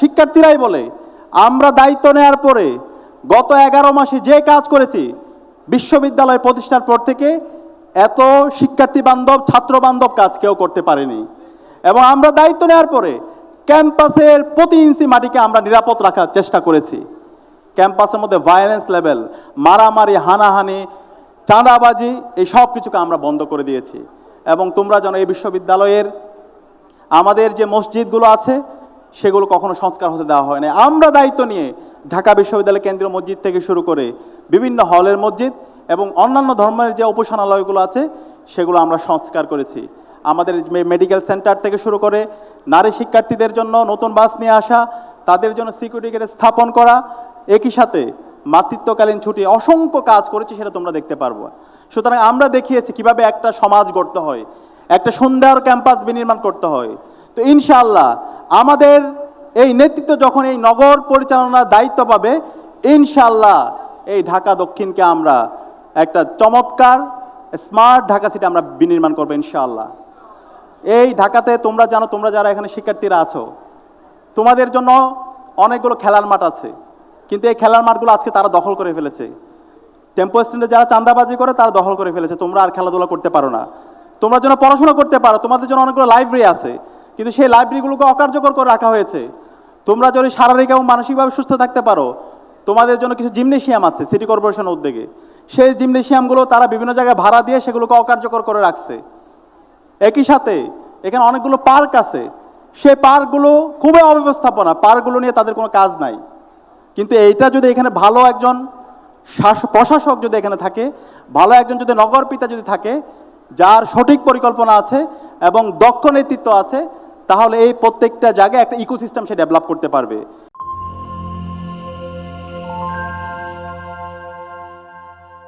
শিক্ষার্থীরাই বলে আমরা দায়িত্ব নেওয়ার পরে গত 11 মাসে যে কাজ করেছি, বিশ্ববিদ্যালয় প্রতিষ্ঠার পর থেকে এত শিক্ষার্থী বান্ধব ছাত্র বান্ধব কাজ কেউ করতে পারেনি। এবং আমরা দায়িত্ব নেওয়ার পরে ক্যাম্পাসের প্রতি ইঞ্চি মাটিকে আমরা নিরাপদ রাখার চেষ্টা করেছি। ক্যাম্পাসের মধ্যে ভায়োলেন্স লেভেল, মারামারি, হানাহানি, চাঁদাবাজি, এই সব কিছুকে আমরা বন্ধ করে দিয়েছি। এবং তোমরা জানো এই বিশ্ববিদ্যালয়ের আমাদের যে মসজিদগুলো আছে সেগুলো কখনো সংস্কার হতে দেওয়া হয় না। আমরা দায়িত্ব নিয়ে ঢাকা বিশ্ববিদ্যালয় কেন্দ্রীয় মসজিদ থেকে শুরু করে বিভিন্ন হলের মসজিদ এবং অন্যান্য ধর্মের যে উপাসনালয়গুলো আছে সেগুলো আমরা সংস্কার করেছি। আমাদের মেডিকেল সেন্টার থেকে শুরু করে নারী শিক্ষার্থীদের জন্য নতুন বাস নিয়ে আসা, তাদের জন্য সিকিউরিটি গেট স্থাপন করা, একই সাথে মাতৃত্বকালীন ছুটি, অসংখ্য কাজ করেছি, সেটা তোমরা দেখতে পারবো। সুতরাং আমরা দেখিয়েছি কিভাবে একটা সমাজ গড়তে হয়, একটা সুন্দর ক্যাম্পাস বিনির্মাণ করতে হয়। তো ইনশাআল্লাহ আমাদের এই নেতৃত্ব যখন এই নগর পরিচালনার দায়িত্ব পাবে, ইনশাআল্লাহ এই ঢাকা দক্ষিণকে আমরা একটা চমৎকার স্মার্ট ঢাকা সিটি আমরা বিনির্মাণ করবো ইনশাআল্লাহ। এই ঢাকাতে তোমরা জানো, তোমরা যারা এখানে শিক্ষার্থীরা আছো, তোমাদের জন্য অনেকগুলো খেলার মাঠ আছে, কিন্তু এই খেলার মাঠগুলো আজকে তারা দখল করে ফেলেছে। টেম্পো স্ট্যান্ডে যারা চাঁদাবাজি করে তারা দখল করে ফেলেছে। তোমরা আর খেলাধুলা করতে পারো না, তোমরা যেন পড়াশোনা করতে পারো, তোমাদের জন্য অনেকগুলো লাইব্রেরি আছে, কিন্তু সেই লাইব্রেরিগুলোকে অকার্যকর করে রাখা হয়েছে। তোমরা যদি শারীরিক এবং মানসিকভাবে সুস্থ থাকতে পারো, তোমাদের জন্য কিছু জিমনেশিয়াম আছে সিটি কর্পোরেশনের উদ্যোগে, সেই জিমনেশিয়ামগুলো তারা বিভিন্ন জায়গায় ভাড়া দিয়ে সেগুলোকে অকার্যকর করে রাখছে। একই সাথে এখানে অনেকগুলো পার্ক আছে, সেই পার্কগুলো খুবই অব্যবস্থাপনা, পার্কগুলো নিয়ে তাদের কোনো কাজ নাই। কিন্তু এইটা যদি এখানে ভালো একজন প্রশাসক যদি এখানে থাকে, ভালো একজন যদি নগর পিতা যদি থাকে, যার সঠিক পরিকল্পনা আছে এবং দক্ষ নেতৃত্ব আছে, তাহলে এই প্রত্যেকটা জায়গায় একটা ইকোসিস্টেম সে ডেভেলপ করতে পারবে।